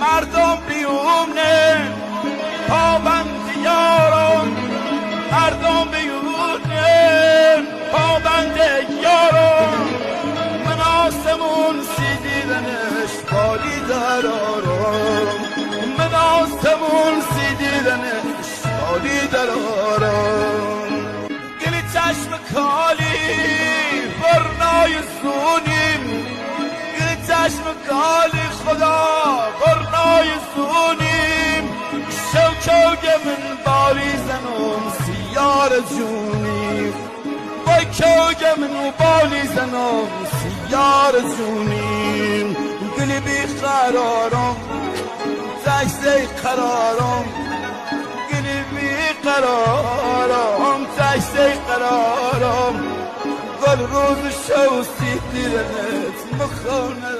مردم بیونه پابند یارم، مردم بیونه پابند یارم، من آسمون سیدیدنش بالی درارم، من آسمون سیدیدنش بالی درارم. گلی چشم کالی برنای زونیم، گلی چشم کالی خدا برنای زونیم، شوکوگ من بالی زنم سیار جونیم، وای کوگ من بالی زنم سیار جونیم. گلی بی قرارم تشتی قرارم، گلی بی قرارم تشتی قرارم، گل روز شو سیدیرنت مخونه